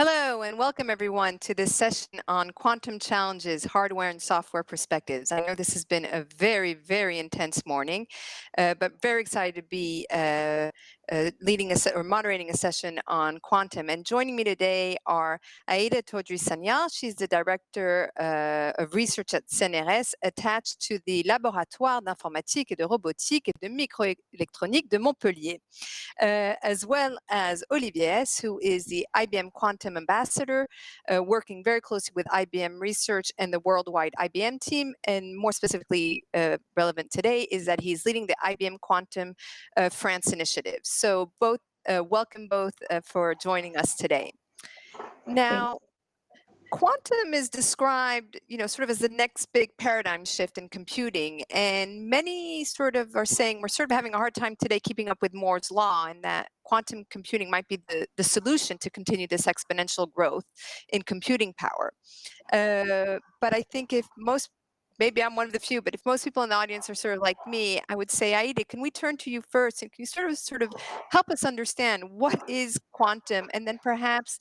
Hello and welcome everyone to this session on quantum challenges, hardware and software perspectives. I know this has been a very, very intense morning, but very excited to be leading or moderating a session on quantum. And joining me today are Aida Todri-Sanial. She's the Director of Research at CNRS, attached to the Laboratoire d'Informatique et de Robotique et de Microélectronique de Montpellier, as well as Olivier Hess, who is the IBM Quantum Ambassador, working very closely with IBM Research and the worldwide IBM team. And more specifically relevant today is that he's leading the IBM Quantum France initiative. So welcome both for joining us today. Now, quantum is described, sort of as the next big paradigm shift in computing, and many sort of are saying we're sort of having a hard time today keeping up with Moore's law, and that quantum computing might be the solution to continue this exponential growth in computing power. But I think maybe I'm one of the few, but if most people in the audience are sort of like me, I would say, Aida, can we turn to you first, and can you sort of help us understand what is quantum, and then perhaps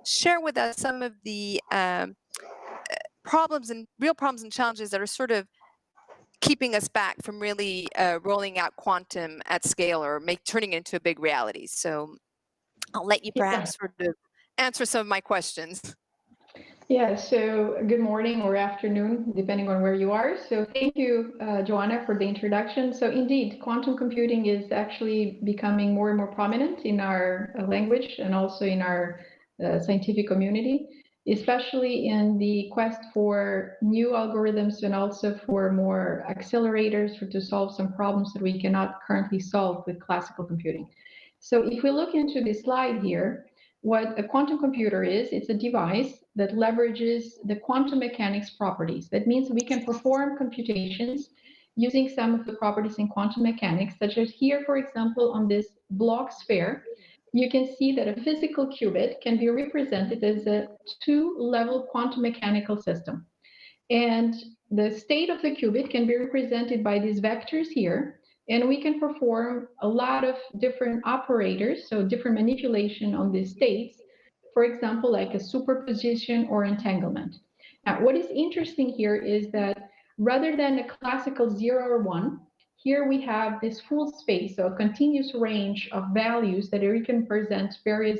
share with us some of the real problems and challenges that are sort of keeping us back from really rolling out quantum at scale or turning it into a big reality. So I'll let you perhaps sort of answer some of my questions. Yeah, so good morning or afternoon, depending on where you are. So thank you, Joanna, for the introduction. So indeed, quantum computing is actually becoming more and more prominent in our language and also in our scientific community, especially in the quest for new algorithms and also for more accelerators to solve some problems that we cannot currently solve with classical computing. So if we look into this slide here, what a quantum computer is, it's a device that leverages the quantum mechanics properties. That means we can perform computations using some of the properties in quantum mechanics, such as here, for example, on this block sphere, you can see that a physical qubit can be represented as a two-level quantum mechanical system. And the state of the qubit can be represented by these vectors here. And we can perform a lot of different operators, so different manipulation on these states, for example, like a superposition or entanglement. Now, what is interesting here is that rather than a classical 0 or 1, here we have this full space, so a continuous range of values that we can present various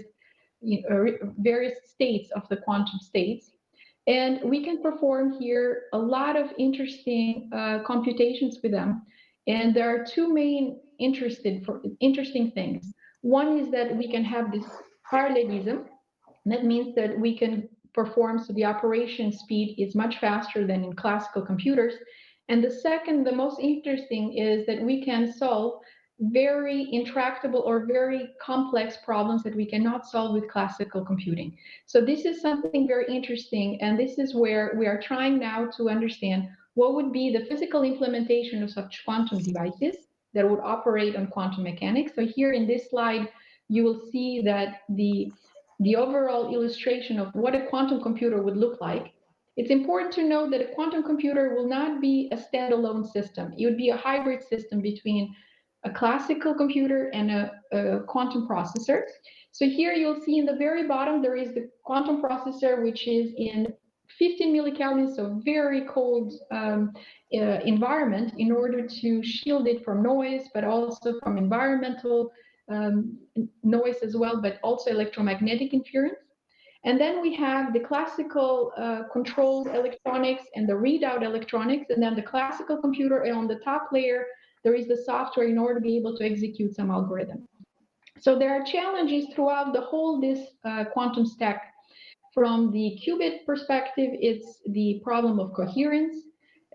states of the quantum states. And we can perform here a lot of interesting computations with them. And there are two main interesting things. One is that we can have this parallelism. That means that we can perform, so the operation speed is much faster than in classical computers. And the second, the most interesting, is that we can solve very intractable or very complex problems that we cannot solve with classical computing. So this is something very interesting, and this is where we are trying now to understand what would be the physical implementation of such quantum devices that would operate on quantum mechanics. So here in this slide, you will see that the overall illustration of what a quantum computer would look like. It's important to know that a quantum computer will not be a standalone system. It would be a hybrid system between a classical computer and a quantum processor. So here you'll see in the very bottom, there is the quantum processor, which is in 15 millikelvin, so very cold environment, in order to shield it from noise, but also from environmental noise as well, but also electromagnetic interference. And then we have the classical controlled electronics and the readout electronics, and then the classical computer, and on the top layer, there is the software in order to be able to execute some algorithm. So there are challenges throughout the whole this quantum stack. From the qubit perspective, it's the problem of coherence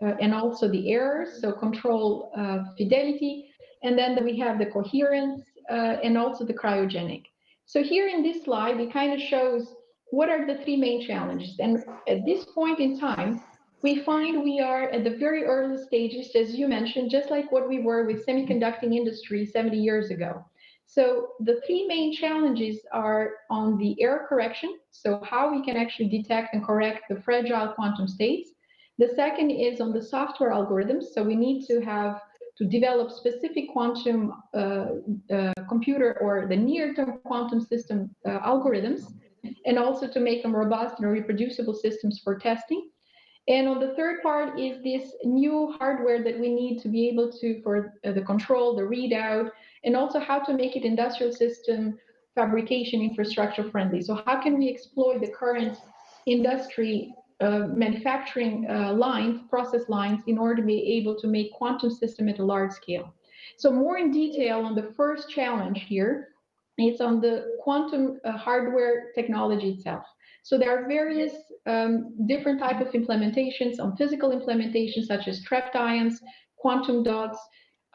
and also the errors, so control fidelity. And then we have the coherence and also the cryogenic. So here in this slide, it kind of shows what are the three main challenges. And at this point in time, we find we are at the very early stages, as you mentioned, just like what we were with semiconducting industry 70 years ago. So the three main challenges are on the error correction, so how we can actually detect and correct the fragile quantum states. The second is on the software algorithms, so we need to develop specific quantum computer or the near-term quantum system algorithms. and also to make them robust and reproducible systems for testing. And on the third part is this new hardware that we need to be able to, for the control, the readout, and also how to make it industrial system fabrication infrastructure friendly. So how can we exploit the current industry manufacturing lines, process lines, in order to be able to make quantum system at a large scale. So more in detail on the first challenge here, it's on the quantum hardware technology itself. So there are various different type of implementations on physical implementations such as trapped ions, quantum dots,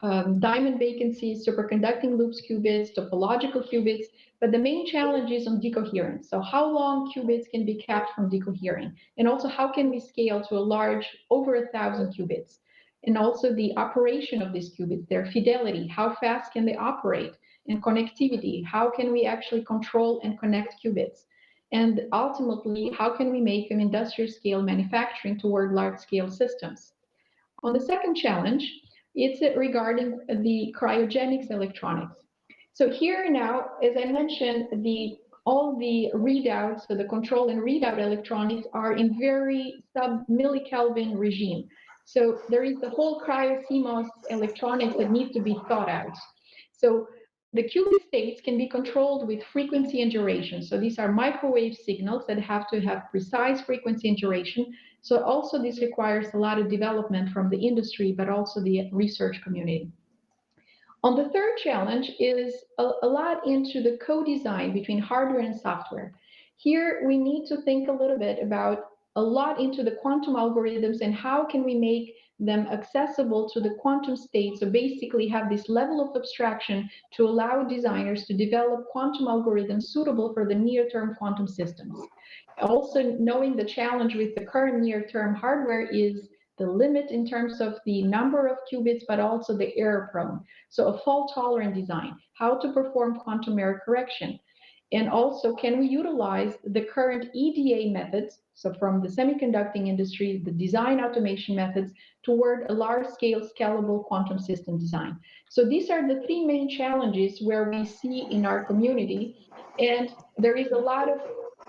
diamond vacancies, superconducting loops qubits, topological qubits, but the main challenge is on decoherence. So how long qubits can be kept from decohering? And also how can we scale to a large, over 1,000 qubits? And also the operation of these qubits, their fidelity, how fast can they operate? And connectivity, how can we actually control and connect qubits? And ultimately, how can we make an industrial scale manufacturing toward large scale systems? On the second challenge, it's regarding the cryogenics electronics. So here now, as I mentioned, all the readouts, so the control and readout electronics are in very sub-millikelvin regime. So there is the whole cryo-CMOS electronics that needs to be thought out. So the qubit states can be controlled with frequency and duration. So these are microwave signals that have to have precise frequency and duration. So also this requires a lot of development from the industry, but also the research community. On the third challenge is a lot into the co-design between hardware and software. Here we need to think a little bit about a lot into the quantum algorithms and how can we make them accessible to the quantum state. So basically have this level of abstraction to allow designers to develop quantum algorithms suitable for the near-term quantum systems. Also knowing the challenge with the current near-term hardware is the limit in terms of the number of qubits, but also the error prone. So a fault-tolerant design, how to perform quantum error correction. And also, can we utilize the current EDA methods, so from the semiconducting industry, the design automation methods, toward a large-scale scalable quantum system design. So these are the three main challenges where we see in our community, and there is a lot of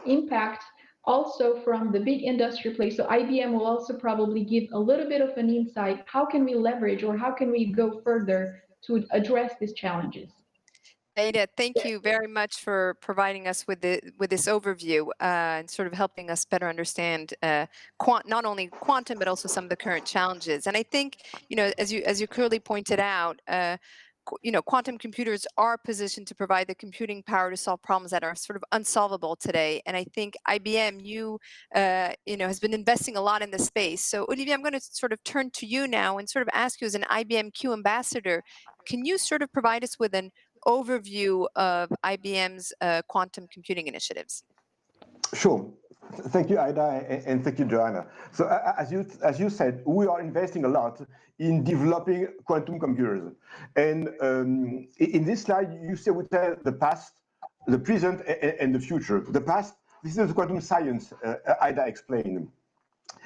impact also from the big industry place. So IBM will also probably give a little bit of an insight. How can we leverage or how can we go further to address these challenges? Aida, thank you very much for providing us with this overview and sort of helping us better understand not only quantum but also some of the current challenges. And I think, as you clearly pointed out, quantum computers are positioned to provide the computing power to solve problems that are sort of unsolvable today. And I think IBM, has been investing a lot in the space. So Olivier, I'm going to sort of turn to you now and sort of ask you as an IBM Q ambassador, can you sort of provide us with an overview of IBM's quantum computing initiatives? Sure. Thank you, Aida, and thank you, Joanna. So as you said, we are investing a lot in developing quantum computers. And in this slide, you see we tell the past, the present, and the future. The past, this is the quantum science Aida explained.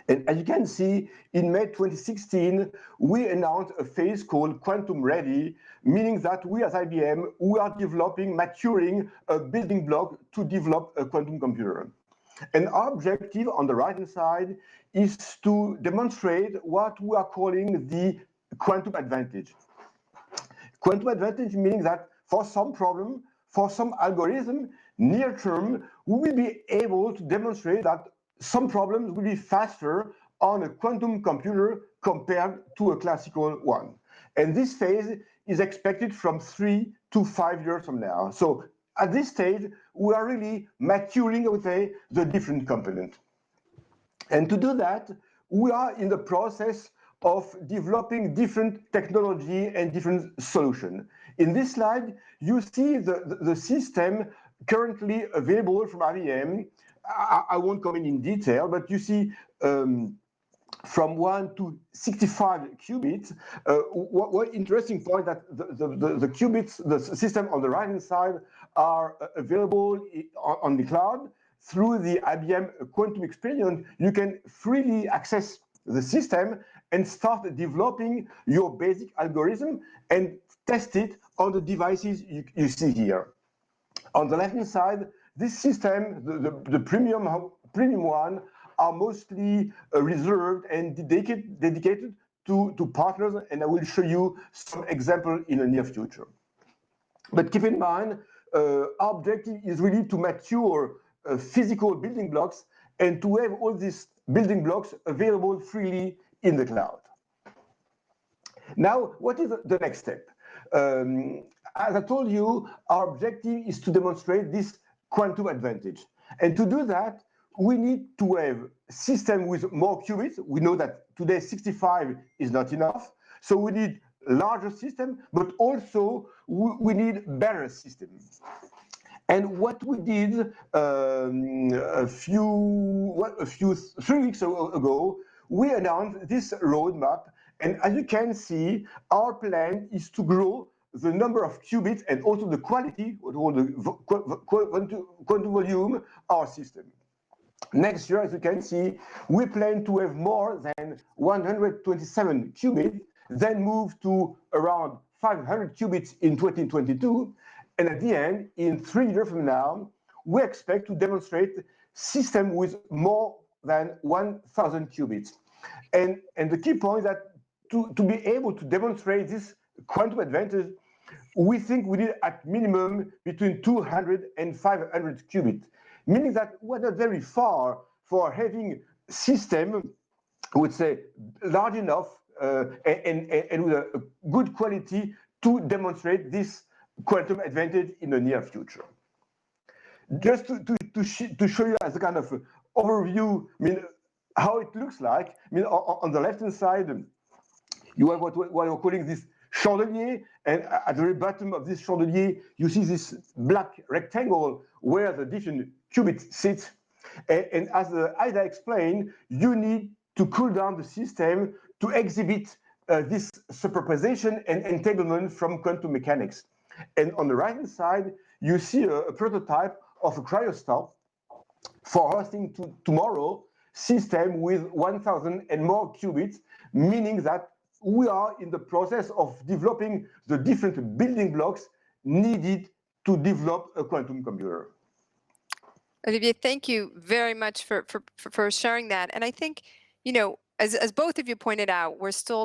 And as you can see, in May 2016, we announced a phase called Quantum Ready, meaning that we as IBM, we are maturing a building block to develop a quantum computer. And our objective on the right-hand side is to demonstrate what we are calling the quantum advantage. Quantum advantage meaning that for some problem, for some algorithm, near term, we will be able to demonstrate that some problems will be faster on a quantum computer compared to a classical one. And this phase is expected from 3 to 5 years from now. So at this stage, we are really maturing, I would say, the different components. And to do that, we are in the process of developing different technology and different solutions. In this slide, you see the system currently available from IBM. I won't comment in detail, but you see from 1 to 65 qubits. What interesting point that the qubits, the system on the right-hand side are available on the cloud. Through the IBM Quantum Experience, you can freely access the system and start developing your basic algorithm and test it on the devices you see here. On the left-hand side, this system, the premium one, are mostly reserved and dedicated to partners, and I will show you some examples in the near future. But keep in mind, our objective is really to mature physical building blocks and to have all these building blocks available freely in the cloud. Now, what is the next step? As I told you, our objective is to demonstrate this quantum advantage. And to do that, we need to have a system with more qubits. We know that today 65 is not enough. So we need a larger system, but also we need better systems. And what we did 3 weeks ago, we announced this roadmap. And as you can see, our plan is to grow the number of qubits and also the quality, or the quantum volume of our system. Next year, as you can see, we plan to have more than 127 qubits, then move to around 500 qubits in 2022. And at the end, in 3 years from now, we expect to demonstrate a system with more than 1,000 qubits. And the key point is that to be able to demonstrate this quantum advantage, we think we need at minimum between 200 and 500 qubits, meaning that we're not very far for having a system, I would say, large enough and with a good quality to demonstrate this quantum advantage in the near future. Just to show you as a kind of overview, I mean, how it looks like. I mean, on the left-hand side, you have what we're calling this chandelier, and at the very bottom of this chandelier, you see this black rectangle where the different qubits sit. And as Aida explained, you need to cool down the system to exhibit this superposition and entanglement from quantum mechanics. And on the right-hand side, you see a prototype of a cryostat for hosting tomorrow system with 1,000 and more qubits, meaning that we are in the process of developing the different building blocks needed to develop a quantum computer. Olivier, thank you very much for sharing that. And I think, you know, as both of you pointed out,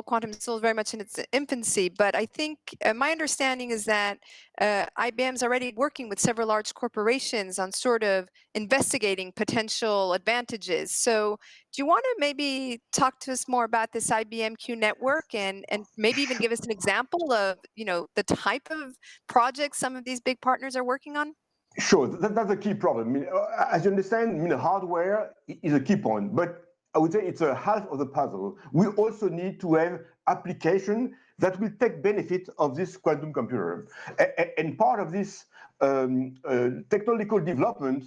quantum is still very much in its infancy, but I think my understanding is that IBM's already working with several large corporations on sort of investigating potential advantages. So do you want to maybe talk to us more about this IBM Q network and maybe even give us an example of, you know, the type of projects some of these big partners are working on? Sure, that's a key problem. I mean, as you understand, I mean, hardware is a key point, but I would say it's a half of the puzzle. We also need to have application that will take benefit of this quantum computer. And part of this technological development,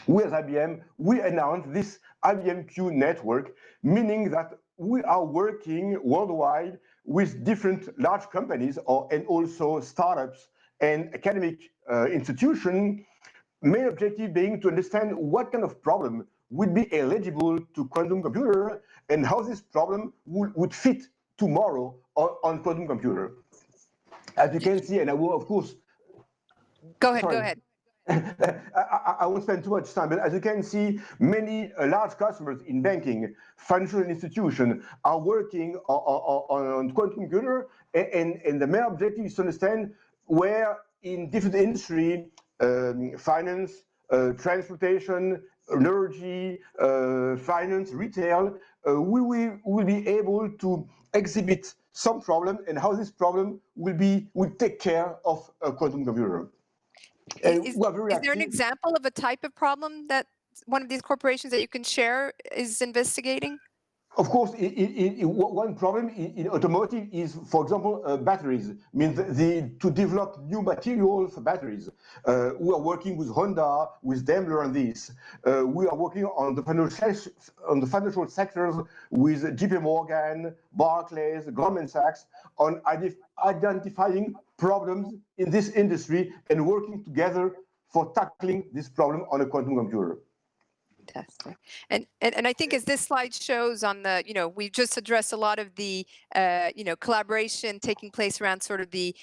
we as IBM, we announced this IBM Q Network, meaning that we are working worldwide with different large companies and also startups and academic institutions, main objective being to understand what kind of problem would be eligible to quantum computer and how this problem would fit tomorrow on quantum computer. As you can see, and I will, of course... Go ahead. I won't spend too much time, but as you can see, many large customers in banking, financial institutions are working on quantum computer, and the main objective is to understand where in different industry, finance, transportation, energy, finance, retail, we will be able to exhibit some problem and how this problem will take care of a quantum computer. Is there an example of a type of problem that one of these corporations that you can share is investigating? Of course, one problem in automotive is, for example, batteries. Means to develop new materials for batteries. We are working with Honda, with Daimler on this. We are working on the financial sectors with JP Morgan, Barclays, Goldman Sachs on identifying problems in this industry and working together for tackling this problem on a quantum computer. Fantastic. And I think as this slide shows on the, you know, we've just addressed a lot of the, you know, collaboration taking place around sort of the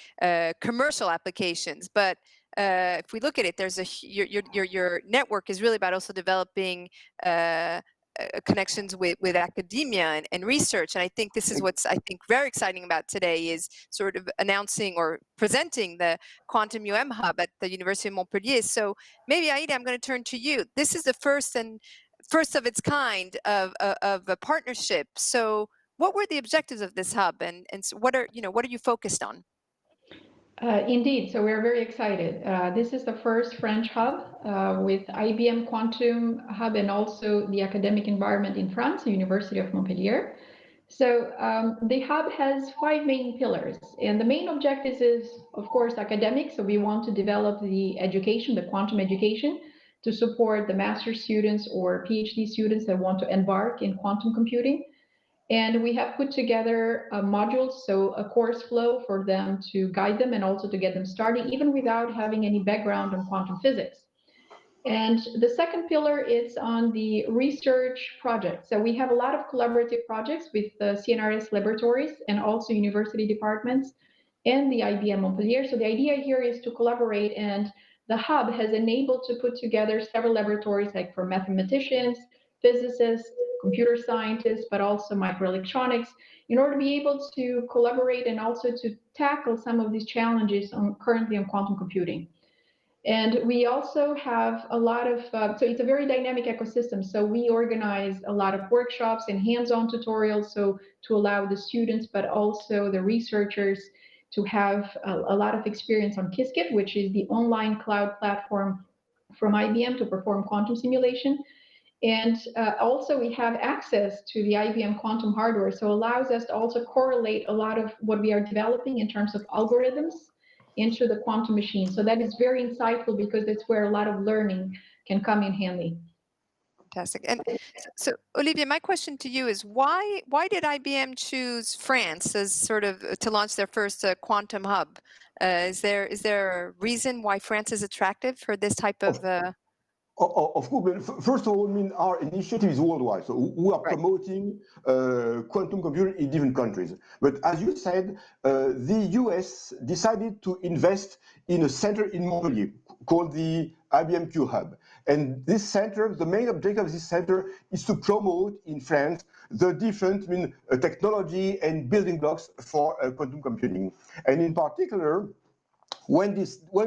commercial applications. But if we look at it, there's your network is really about also developing connections with academia and research. And I think this is what's, very exciting about today is sort of announcing or presenting the Quantum Hub at the University of Montpellier. So maybe Aida, I'm going to turn to you. This is the first of its kind of a partnership. So what were the objectives of this hub, and so what are you focused on? Indeed, so we're very excited. This is the first French hub with IBM Quantum Hub and also the academic environment in France, the University of Montpellier. So the hub has 5 main pillars, and the main objective is, of course, academic. So we want to develop the education, the quantum education, to support the master's students or PhD students that want to embark in quantum computing. And we have put together modules, so a course flow for them to guide them and also to get them started, even without having any background on quantum physics. And the second pillar is on the research project. So we have a lot of collaborative projects with the CNRS laboratories and also university departments and the IBM Montpellier. So the idea here is to collaborate, and the hub has enabled to put together several laboratories, like for mathematicians, physicists, computer scientists, but also microelectronics, in order to be able to collaborate and also to tackle some of these challenges currently on quantum computing. And we also have a lot of, so it's a very dynamic ecosystem. So we organize a lot of workshops and hands-on tutorials, so to allow the students, but also the researchers to have a lot of experience on Qiskit, which is the online cloud platform from IBM to perform quantum simulation. And also we have access to the IBM quantum hardware, so allows us to also correlate a lot of what we are developing in terms of algorithms into the quantum machine. So that is very insightful because that's where a lot of learning can come in handy. Fantastic. And so Olivier, my question to you is why did IBM choose France as sort of to launch their first quantum hub? Is there a reason why France is attractive for this type of Of course, first of all, our initiative is worldwide. So we are promoting quantum computing in different countries. But as you said, the US decided to invest in a center in Montpellier called the IBM Q Hub. And this center, the main objective of this center is to promote in France the different technology and building blocks for quantum computing. And in particular, when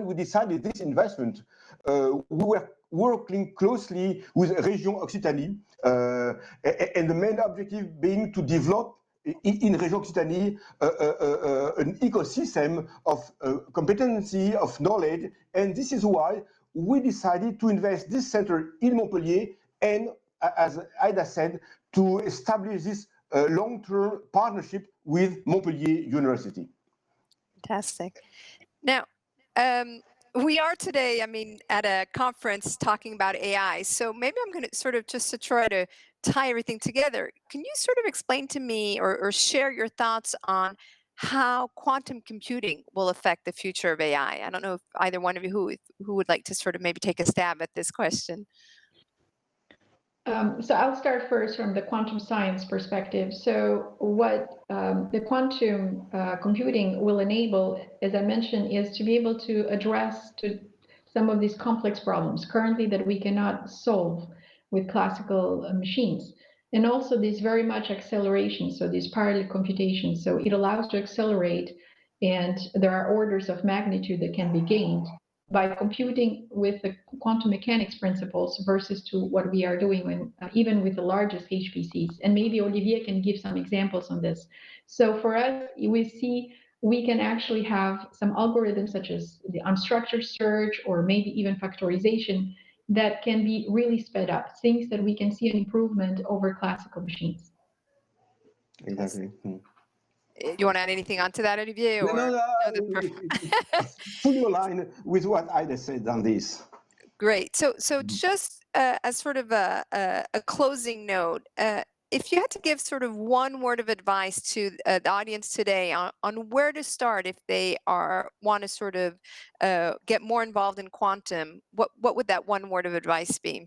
we decided this investment, we were working closely with Région Occitanie, and the main objective being to develop in Région Occitanie an ecosystem of competency, of knowledge, and this is why we decided to invest this center in Montpellier, and as Aida said, to establish this long-term partnership with Montpellier University. Fantastic. Now, we are today, at a conference talking about AI. So maybe I'm going to sort of just to try to tie everything together. Can you sort of explain to me or share your thoughts on how quantum computing will affect the future of AI? I don't know if either one of you who would like to sort of maybe take a stab at this question. So I'll start first from the quantum science perspective. So what the quantum computing will enable, as I mentioned, is to be able to address some of these complex problems currently that we cannot solve with classical machines. And also this very much acceleration, so this parallel computation. So it allows to accelerate, and there are orders of magnitude that can be gained by computing with the quantum mechanics principles versus to what we are doing when, even with the largest HPCs. And maybe Olivier can give some examples on this. So for us, we see we can actually have some algorithms such as the unstructured search or maybe even factorization that can be really sped up, things that we can see an improvement over classical machines. Exactly. You want to add anything onto that, Olivier? No, fully aligned with what Aida said on this. Great. So just as sort of a closing note, if you had to give sort of one word of advice to the audience today on where to start if they want to sort of get more involved in quantum, what would that one word of advice be?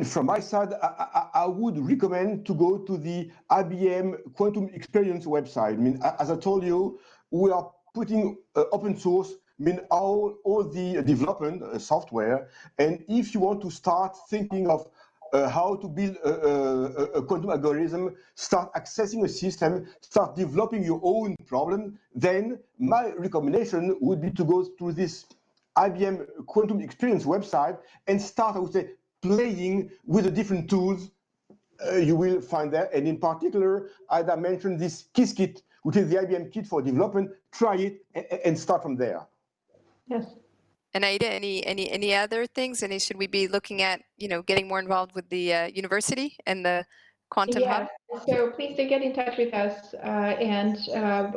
From my side, I would recommend to go to the IBM Quantum Experience website. As I told you, we are putting open source mean all the development software. And if you want to start thinking of how to build a quantum algorithm, start accessing a system, start developing your own problem, then my recommendation would be to go through this IBM Quantum Experience website and start, I would say, playing with the different tools you will find there. And in particular, Aida mentioned this Qiskit, which is the IBM kit for development. Try it and start from there. Yes. And Aida, any other things? Should we be looking at, getting more involved with the university and the Quantum Hub? So please do get in touch with us, and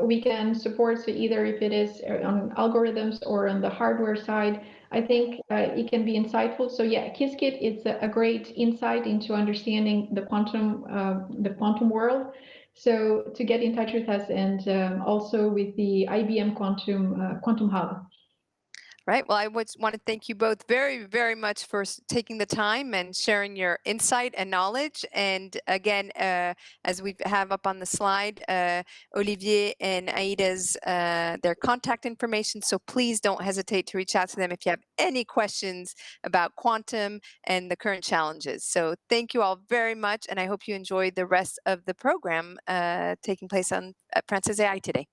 we can support. So either if it is on algorithms or on the hardware side, I think it can be insightful. So yeah, Qiskit is a great insight into understanding the quantum world. So to get in touch with us, and also with the IBM Quantum Hub. Right. Well, I would want to thank you both very, very much for taking the time and sharing your insight and knowledge. And again, as we have up on the slide, Olivier and Aida's their contact information. So please don't hesitate to reach out to them if you have any questions about quantum and the current challenges. So thank you all very much, and I hope you enjoy the rest of the program taking place at France's AI today.